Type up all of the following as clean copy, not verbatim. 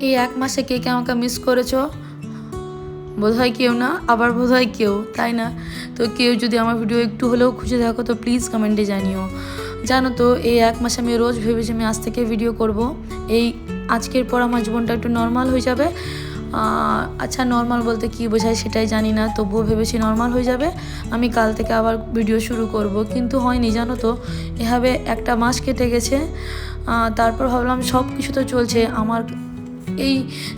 এই 1 মাসে কে কে আমাকে মিস করেছো? বোধহয় কেউ না, আবার বোধহয় কেউ, তাই না? তো কেউ যদি আমার ভিডিও একটু হলেও খুঁজে থাকো তো প্লিজ কমেন্টে জানিও। জানো তো এই 1 মাসে আমি রোজ ভেবেছি আমি আজ থেকে ভিডিও করব। এই আজকের পর আমার জীবনটা একটু নর্মাল হয়ে যাবে। আচ্ছা, নর্মাল বলতে কী বোঝায় সেটাই জানি না, তবুও ভেবেছি নর্মাল হয়ে যাবে, আমি কাল থেকে আবার ভিডিও শুরু করব। কিন্তু হয়নি, জানো তো, এভাবে 1 মাস কেটে গেছে। তারপর ভাবলাম সব কিছু তো চলছে, আমার এই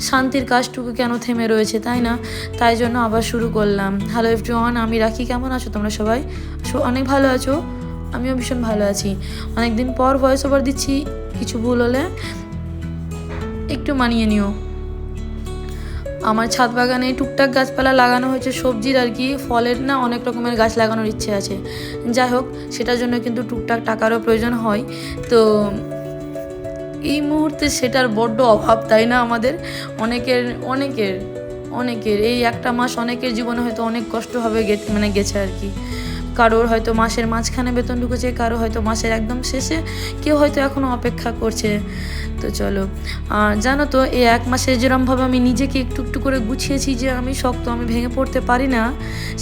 শান্তির কাজটুকু কেন থেমে রয়েছে, তাই না? তাই জন্য আবার শুরু করলাম। হ্যালো এভরিওয়ান, আমি রাখি, কেমন আছো তোমরা সবাই? অনেক ভালো আছো, আমিও ভীষণ ভালো আছি। অনেক দিন পর ভয়েস ওভার দিচ্ছি, কিছু ভুল হলে একটু মানিয়ে নিও। আমার ছাদ বাগানে টুকটাক গাছপালা লাগানো হয়েছে, সবজির আর কি, ফলের না, অনেক রকমের গাছ লাগানোর ইচ্ছে আছে। যাই হোক, সেটার জন্য কিন্তু টুকটাক টাকারও প্রয়োজন হয়। তো এই মুহূর্তে সেটার বড্ড অভাব, তাই না? আমাদের অনেকের অনেকের অনেকের এই 1 মাস অনেকের জীবনে হয়তো অনেক কষ্টভাবে গেছে আর কি। কারোর হয়তো মাসের মাঝখানে বেতন ঢুকেছে, কারো হয়তো মাসের একদম শেষে, কেউ হয়তো এখনও অপেক্ষা করছে। তো চলো, জানো তো এই 1 মাসে যেরমভাবে আমি নিজেকে একটু একটু করে গুছিয়েছি যে আমি শক্ত, আমি ভেঙে পড়তে পারি না,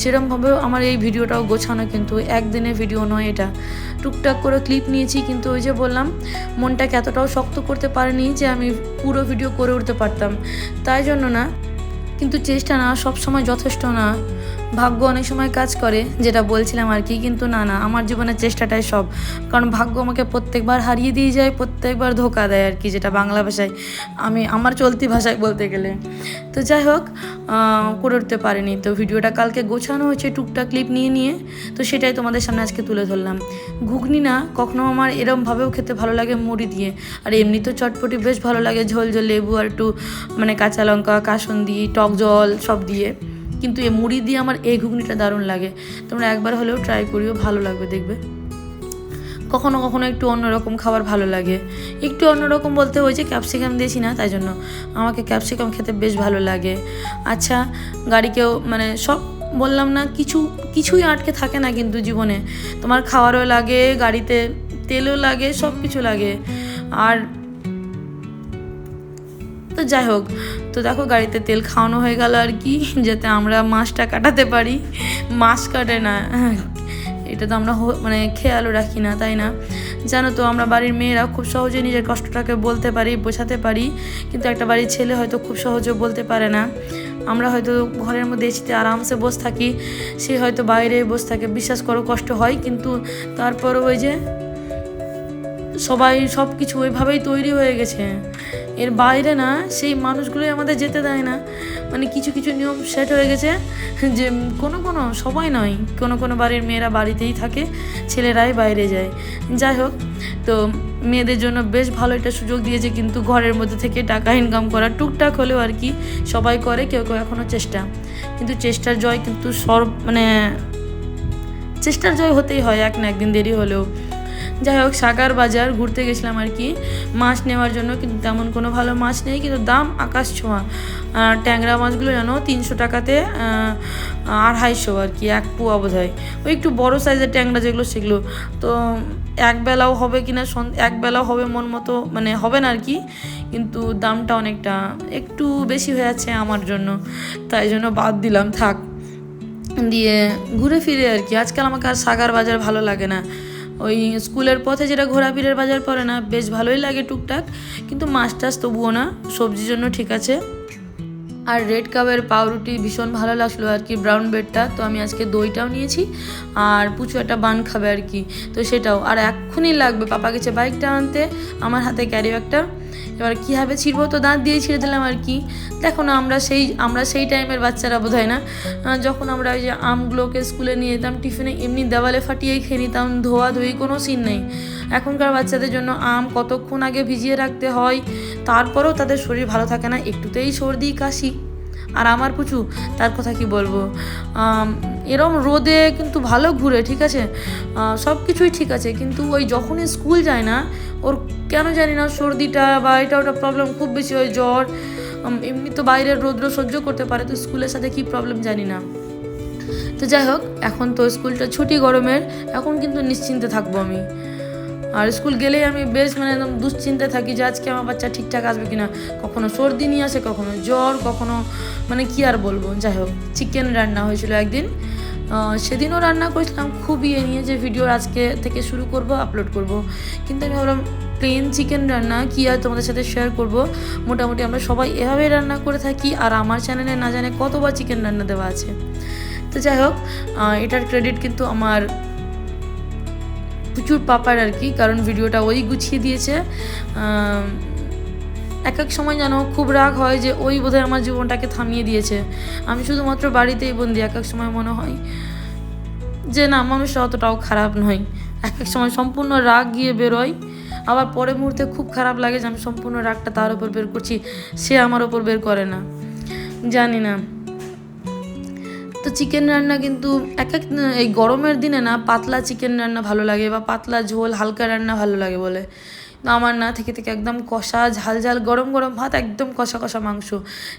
সেরমভাবেও আমার এই ভিডিওটাও গোছানো, কিন্তু একদিনের ভিডিও নয় এটা। টুকটাক করে ক্লিপ নিয়েছি, কিন্তু ওই যে বললাম, মনটাকে এতটাও শক্ত করতে পারিনি যে আমি পুরো ভিডিও করে উঠতে পারতাম, তাই জন্য না। কিন্তু চেষ্টা না সব সময় যথেষ্ট না, ভাগ্য অনেক সময় কাজ করে, যেটা বলছিলাম আর কি। কিন্তু না, আমার জীবনের চেষ্টাটাই সব, কারণ ভাগ্য আমাকে প্রত্যেকবার হারিয়ে দিয়ে যায়, প্রত্যেকবার ধোকা দেয় আর কি, যেটা বাংলা ভাষায় আমার চলতি ভাষায় বলতে গেলে। তো যাই হোক, করে উঠতে পারিনি। তো ভিডিওটা কালকে গোছানো হয়েছে টুকটাক ক্লিপ নিয়ে, তো সেটাই তোমাদের সামনে আজকে তুলে ধরলাম। ঘুগনি না কখনো আমার এরমভাবেও খেতে ভালো লাগে মুড়ি দিয়ে, আর এমনি তো চটপটি বেশ ভালো লাগে, ঝোল ঝোল লেবু আর একটু কাঁচা লঙ্কা, কাসুন্দি, টক জল সব দিয়ে। কিন্তু এই মুড়ি দিয়ে আমার এই ঘুগনিটা দারুণ লাগে, তোমরা একবার হলেও ট্রাই করিও, ভালো লাগবে দেখবে। কখনো কখনো একটু অন্যরকম খাবার ভালো লাগে, একটু অন্যরকম বলতে ওই যে ক্যাপসিকাম দিয়েছি না, তাই জন্য আমাকে ক্যাপসিকাম খেতে বেশ ভালো লাগে। আচ্ছা, গাড়িকেও সব বললাম না, কিছুই আটকে থাকে না কিন্তু জীবনে, তোমার খাওয়ারও লাগে, গাড়িতে তেলও লাগে, সব কিছু লাগে। আর তো যাই হোক, তো দেখো গাড়িতে তেল খাওয়ানো হয়ে গেল আর কি, যাতে আমরা মাছটা কাটাতে পারি। মাছ কাটে না, এটা তো আমরা খেয়ালও রাখি না, তাই না? জানো তো, আমরা বাড়ির মেয়েরা খুব সহজে নিজের কষ্টটাকে বলতে পারি, বোঝাতে পারি, কিন্তু একটা বাড়ির ছেলে হয়তো খুব সহজে বলতে পারে না। আমরা হয়তো ঘরের মধ্যে এসিতে আরামসে বসে থাকি, সে হয়তো বাইরে বসে থাকে, বিশ্বাস করো কষ্ট হয়, কিন্তু তারপরও ওই যে সবাই সব কিছু ওইভাবেই তৈরি হয়ে গেছে, এর বাইরে না সেই মানুষগুলোই আমাদের যেতে দেয় না। কিছু কিছু নিয়ম সেট হয়ে গেছে, যে কোনো সবাই নয়, কোনো বাড়ির মেয়েরা বাড়িতেই থাকে, ছেলেরাই বাইরে যায়। যাই হোক, তো মেয়েদের জন্য বেশ ভালো একটা সুযোগ দিয়েছে, কিন্তু ঘরের মধ্যে থেকে টাকা ইনকাম করা, টুকটাক হলেও আর কি সবাই করে, কেউ কেউ এখনও চেষ্টা, কিন্তু চেষ্টার জয় কিন্তু চেষ্টার জয় হতেই হয়, এক না একদিন দেরি হলেও। যাই হোক, সাগার বাজার ঘুরতে গেছিলাম আর কি মাছ নেওয়ার জন্য, কিন্তু তেমন কোনো ভালো মাছ নেই, কিন্তু দাম আকাশ ছোঁয়া। ট্যাংরা মাছগুলো জানো 300 টাকাতে 250 আর কি, 1 পোয়া বোধ হয়, ওই একটু বড়ো সাইজের ট্যাংরা যেগুলো সেগুলো। তো একবেলাও হবে কিনা, একবেলাও হবে মন মতো, হবে না আর কি, কিন্তু দামটা অনেকটা একটু বেশি হয়ে যাচ্ছে আমার জন্য, তাই জন্য বাদ দিলাম, থাক। দিয়ে ঘুরে ফিরে আর কি, আজকাল আমাকে আর সাগার বাজার ভালো লাগে না। ওই স্কুলের পথে যেটা ঘোরাফিরের বাজার পড়ে না, বেশ ভালোই লাগে টুকটাক, কিন্তু মাছ টাছ তবুও না, সবজির জন্য ঠিক আছে। আর রেড কাপের পাউরুটি ভীষণ ভালো লাগলো আর কি, ব্রাউন ব্রেডটা। তো আমি আজকে দইটাও নিয়েছি, আর পুচু একটা বান খাবে আর কি, তো সেটাও। আর এক্ষুনি লাগবে, পাপা গেছে বাইকটা আনতে, আমার হাতে ক্যারি ব্যাগটা, এবার কীভাবে ছিঁড়বো, তো দাঁত দিয়ে ছিঁড়ে দিলাম আর কি। দেখো না, আমরা সেই টাইমের বাচ্চারা বোধ হয় না, যখন আমরা ওই যে আমগুলোকে স্কুলে নিয়ে যেতাম টিফিনে, এমনি দেওয়ালে ফাটিয়েই খেয়ে নিতাম, ধোয়াধুয়ি কোনো সিন নেই। এখনকার বাচ্চাদের জন্য আম কতক্ষণ আগে ভিজিয়ে রাখতে হয়, তারপরেও তাদের শরীর ভালো থাকে না, একটুতেই সর্দি কাশি। আর আমার পুচু, তার কথা কি বলবো, এরম রোদে কিন্তু ভালো ঘুরে, ঠিক আছে, সব কিছুই ঠিক আছে, কিন্তু ওই যখনই স্কুল যায় না, ওর কেন জানি না সর্দিটা বা এটা ওটা প্রবলেম খুব বেশি হয়, জ্বর। এমনি তো বাইরের রৌদ্র সহ্য করতে পারে, তো স্কুলের সাথে কি প্রবলেম জানি না। তো যাই হোক, এখন তো স্কুলটা ছুটি গরমের, এখন কিন্তু নিশ্চিন্তে থাকবো আমি। আর স্কুল গেলেই আমি বেশ মানে একদম দুশ্চিন্তায় থাকি যে আজকে আমার বাচ্চা ঠিকঠাক আসবে কিনা, কখনো সর্দি নিয়ে আসে, কখনো জ্বর, কখনো মানে কি আর বলবো। যাই হোক, চিকেন রান্না হয়েছিল একদিন, সেদিনও রান্না করেছিলাম খুব নিয়ে যে ভিডিও আজকে থেকে শুরু করব, আপলোড করব, কিন্তু আমি ভাবলাম প্লেন চিকেন রান্না কি আর তোমাদের সাথে শেয়ার করব। মোটামুটি আমরা সবাই এভাবেই রান্না করে থাকি, আর আমার চ্যানেলে না জানে কতবার চিকেন রান্না দেওয়া আছে। তো যাই হোক, এটার ক্রেডিট কিন্তু আমার প্রচুর পাপার আর কি, কারণ ভিডিওটা ওই গুছিয়ে দিয়েছে। এক এক সময় যেন খুব রাগ হয় যে ওই বোধহয় আমার জীবনটাকে থামিয়ে দিয়েছে, আমি শুধুমাত্র বাড়িতেই বন্দি। এক এক সময় মনে হয় যে না, মানুষটা অতটাও খারাপ নয়। এক এক সময় সম্পূর্ণ রাগ গিয়ে বেরোয়, আবার পরের মুহূর্তে খুব খারাপ লাগে যে আমি সম্পূর্ণ রাগটা তার উপর বের করছি, সে আমার ওপর বের করে না, জানি না। তো চিকেন রান্না কিন্তু এই গরমের দিনে না পাতলা চিকেন রান্না ভালো লাগে, বা পাতলা ঝোল হালকা রান্না ভালো লাগে বলে। তো আমার না থেকে থেকে একদম কষা ঝাল ঝাল গরম গরম ভাত, একদম কষা কষা মাংস,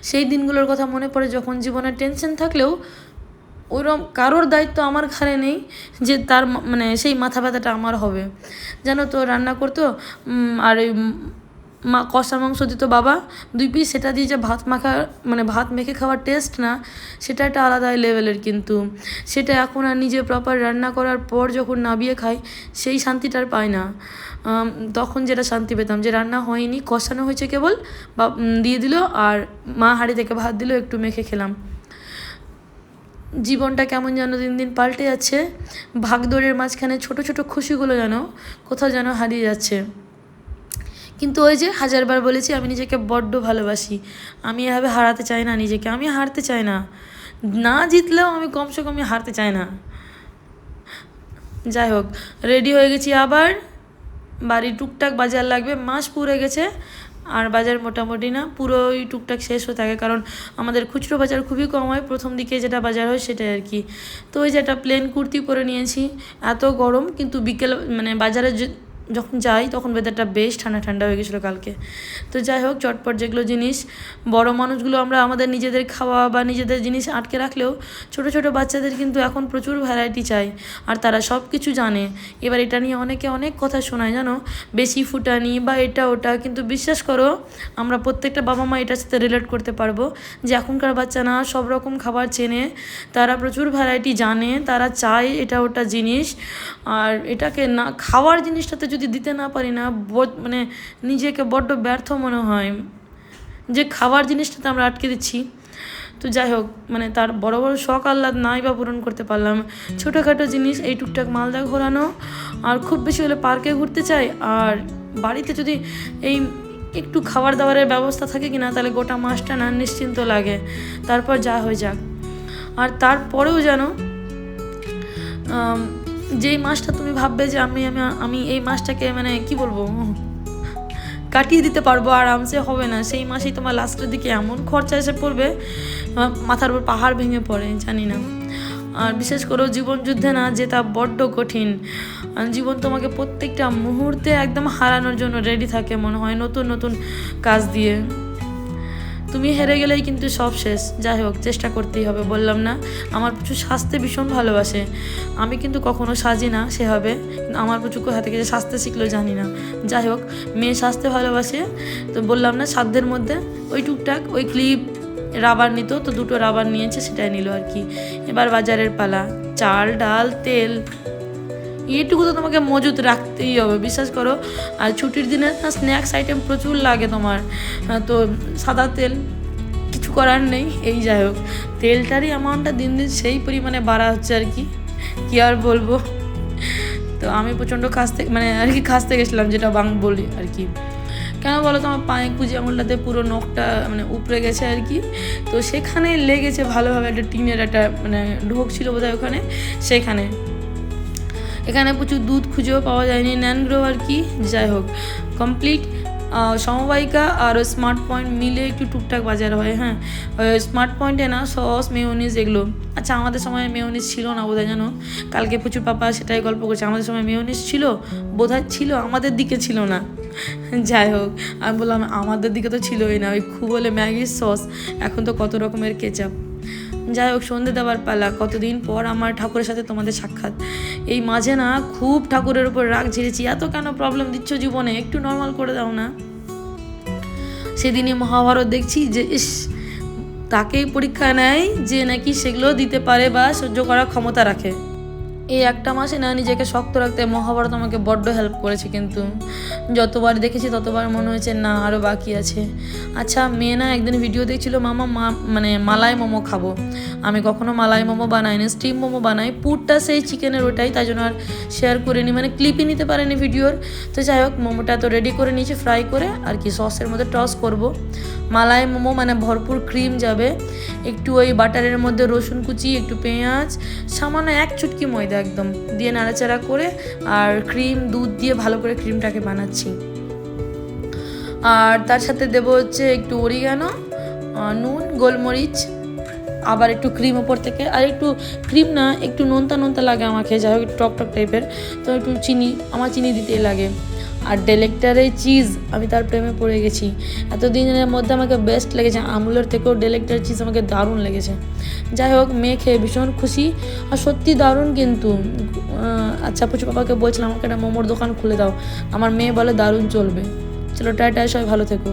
সেই দিনগুলোর কথা মনে পড়ে যখন জীবনে টেনশন থাকলেও ওইরকম কারোর দায়িত্ব আমার ঘাড়ে নেই যে তার মানে সেই মাথা ব্যথাটা আমার হবে। জানো তো, রান্না করতো আর এই কষা মাংস দিত বাবা 2 পিস, সেটা দিয়ে যে ভাত মাখা মানে ভাত মেখে খাওয়ার টেস্ট না, সেটা একটা আলাদাই লেভেলের। কিন্তু সেটা এখন আর নিজে প্রপার রান্না করার পর যখন নাবিয়ে খাই, সেই শান্তিটা আর পাই না। তখন যেটা শান্তি পেতাম যে রান্না হয়নি, কষানো হয়েছে কেবল, বা দিয়ে দিল আর মা হাঁড়ি থেকে ভাত দিল, একটু মেখে খেলাম। জীবনটা কেমন যেন দিন দিন পাল্টে যাচ্ছে, ভাগদৌড়ের মাঝখানে ছোট ছোট খুশিগুলো যেন কোথাও যেন হারিয়ে যাচ্ছে। কিন্তু ওই যে 1000বার বলেছি, আমি নিজেকে বড্ড ভালোবাসি, আমি এভাবে হারাতে চাই না নিজেকে, আমি হারতে চাই না, না জিতলেও আমি কমসে কম হারতে চাই না। যাই হোক, রেডি হয়ে গেছি, আবার বাড়ি টুকটাক বাজার লাগবে, মাস পুড়ে গেছে, আর বাজার মোটামুটি না পুরোই টুকটাক শেষ হয়ে থাকে, কারণ আমাদের খুচরো বাজার খুবই কম হয়, প্রথম দিকে যেটা বাজার হয় সেটাই আর কি। তো ওই যে একটা প্লেন কুর্তি পরে নিয়েছি, এত গরম, কিন্তু বিকেল মানে বাজারে যখন যাই তখন ওয়েদারটা বেশ ঠান্ডা ঠান্ডা হয়ে গেছিলো কালকে। তো যাই হোক, চটপট যেগুলো জিনিস বড় মানুষগুলো আমরা আমাদের নিজেদের খাওয়া বা নিজেদের জিনিস আটকে রাখলেও ছোট ছোট বাচ্চাদের কিন্তু এখন প্রচুর ভ্যারাইটি চাই, আর তারা সব কিছু জানে। এবার এটা নিয়ে অনেকে অনেক কথা শোনায়, জানো, বেশি ফুটানি বা এটা ওটা, কিন্তু বিশ্বাস করো আমরা প্রত্যেকটা বাবা মা এটার সাথে রিলেট করতে পারবো যে এখনকার বাচ্চা না সব রকম খাবার চেনে, তারা প্রচুর ভ্যারাইটি জানে, তারা চায় এটা ওটা জিনিস। আর এটাকে না খাওয়ার জিনিসটাতে যদি দিতে না পারি না, মানে নিজেকে বড্ড ব্যর্থ মনে হয় যে খাবার জিনিসটাতে আমরা আটকে দিচ্ছি। তো যাই হোক, মানে তার বড় বড় শখ আহ্লাদ নাই বা পূরণ করতে পারলাম, ছোটোখাটো জিনিস এই টুকটাক মালদা ঘোরানো, আর খুব বেশি হলে পার্কে ঘুরতে চাই। আর বাড়িতে যদি এই একটু খাবার দাবারের ব্যবস্থা থাকে কিনা, তাহলে গোটা মাসটা না নিশ্চিন্ত লাগে, তারপর যা হয়ে যাক। আর তারপরেও যেন যেই মাসটা তুমি ভাববে যে আমি এই মাসটাকে মানে কি বলবো কাটিয়ে দিতে পারবো আরামসে, হবে না, সেই মাসেই তোমার লাস্টের দিকে এমন খরচা এসে পড়বে, মাথার উপর পাহাড় ভেঙে পড়ে, জানি না। আর বিশেষ করে জীবন যুদ্ধে না জেতা বড্ড কঠিন, জীবন তোমাকে প্রত্যেকটা মুহূর্তে একদম হারানোর জন্য রেডি থাকে, মনে হয় নতুন নতুন কাজ দিয়ে। তুমি হেরে গেলেই কিন্তু সব শেষ। যাই হোক, চেষ্টা করতেই হবে, বললাম না আমার প্রচুর সাজতে ভীষণ ভালোবাসে, আমি কিন্তু কখনো সাজি না সেভাবে, আমার প্রচুর কোথা থেকে যে সাজতে শিখলো জানি না। যাই হোক, মেয়ে সাজতে ভালোবাসে, তো বললাম না সাধ্যের মধ্যে ওই টুকটাক ওই ক্লিপ রাবার নিত, তো 2টো রাবার নিয়েছে, সেটাই নিল আর কি। এবার বাজারের পালা, চাল ডাল তেল এইটুকু তো তোমাকে মজুত রাখতেই হবে, বিশ্বাস করো। আর ছুটির দিনে না স্ন্যাক্স আইটেম প্রচুর লাগে তোমার, তো সাদা তেল কিছু করার নেই। এই যাই হোক, তেলটারই অ্যামাউন্টটা দিন দিন সেই পরিমাণে বাড়া হচ্ছে আর কি, কী আর বলবো। তো আমি প্রচণ্ড খাসতে গেছিলাম, যেটা বলি আর কি। কেন বলো তো, আমার পায়ে কুচি আঙুলটাতে পুরো নখটা মানে উপড়ে গেছে আর কি, তো সেখানে লেগেছে ভালোভাবে, একটা টিনের একটা মানে ঢোক ছিল বোধহয় ওখানে, সেখানে। এখানে প্রচুর দুধ খুঁজেও পাওয়া যায়নি, ন্যানগ্রো আর কি। যাই হোক, কমপ্লিট সমবায়িকা আর স্মার্ট পয়েন্ট মিলে একটু টুকটাক বাজার হয়। হ্যাঁ, স্মার্ট পয়েন্টে না সস মেয়োনিজ এগুলো, আচ্ছা আমাদের সময় মেয়োনিজ ছিল না বোধহয়, জানো, কালকে প্রচুর পাপা সেটাই গল্প করছে, আমাদের সময় মেয়োনিজ ছিল বোধহয়, ছিল, আমাদের দিকে ছিল না। যাই হোক, আমি বললাম আমাদের দিকে তো ছিলই না, ওই খুব হলে ম্যাগির সস, এখন তো কত রকমের কেচাপ। যাই হোক, সন্ধে দেওয়ার পালা। কতদিন পর আমার ঠাকুরের সাথে তোমাদের সাক্ষাৎ। এই মাঝে না খুব ঠাকুরের উপর রাগ ঝেড়েছি, এত কেন প্রবলেম দিচ্ছ জীবনে, একটু নর্মাল করে দাও না। সেদিনই মহাভারত দেখছি যে ইস, তাকেই পরীক্ষা নেয় যে নাকি সেগুলো দিতে পারে বা সহ্য করার ক্ষমতা রাখে। এই একটা মাসে না নিজেকে শক্ত রাখতে মহাভারত আমাকে বড্ড হেল্প করেছে, কিন্তু যতবার দেখেছি ততবার মনে হয়েছে না আরও বাকি আছে। আচ্ছা, মেয়ে না একদিন ভিডিও দেখছিল, মামা মানে মালাই মোমো খাবো। আমি কখনো মালাই মোমো বানাই না, স্টিম মোমো বানাই, পুরটা সেই চিকেনের ওটাই, তাই জন্য আর শেয়ার করিনি, মানে ক্লিপই নিতে পারিনি ভিডিওর। তো যাই হোক, মোমোটা তো রেডি করে নিয়েছি, ফ্রাই করে আর কি সসের মধ্যে টস করব। মালাই মোমো মানে ভরপুর ক্রিম যাবে, একটু ওই বাটারের মধ্যে রসুন কুচি, একটু পেঁয়াজ, সামান্য এক চুটকি ময়দা একদম দিয়ে নাড়াচাড়া করে আর ক্রিম দুধ দিয়ে ভালো করে ক্রিমটাকে বানাচ্ছি। আর তার সাথে দেব হচ্ছে একটু অরিগানো, নুন, গোলমরিচ, আবার একটু ক্রিম ওপর থেকে, আর একটু ক্রিম না একটু নোনতা নোনতা লাগে আমাকে, যাই হোক টক টক টাইপের, তো একটু চিনি, আমার চিনি দিতেই লাগে। আর ডেলেক্টারের চিজ, আমি তার প্রেমে পড়ে গেছি। এতদিনের মধ্যে আমাকে বেস্ট লেগেছে, আমুলের থেকেও ডেলেক্টার চিজ আমাকে দারুণ লেগেছে। যাই হোক, মেয়ে খেয়ে ভীষণ খুশি, আর সত্যি দারুণ কিন্তু। আচ্ছা, পুচু পাপাকে বলছিলাম আমাকে একটা মোমোর দোকান খুলে দাও, আমার মেয়ে বলে দারুণ চলবে। চলো টাটা, সবাই ভালো থেকো।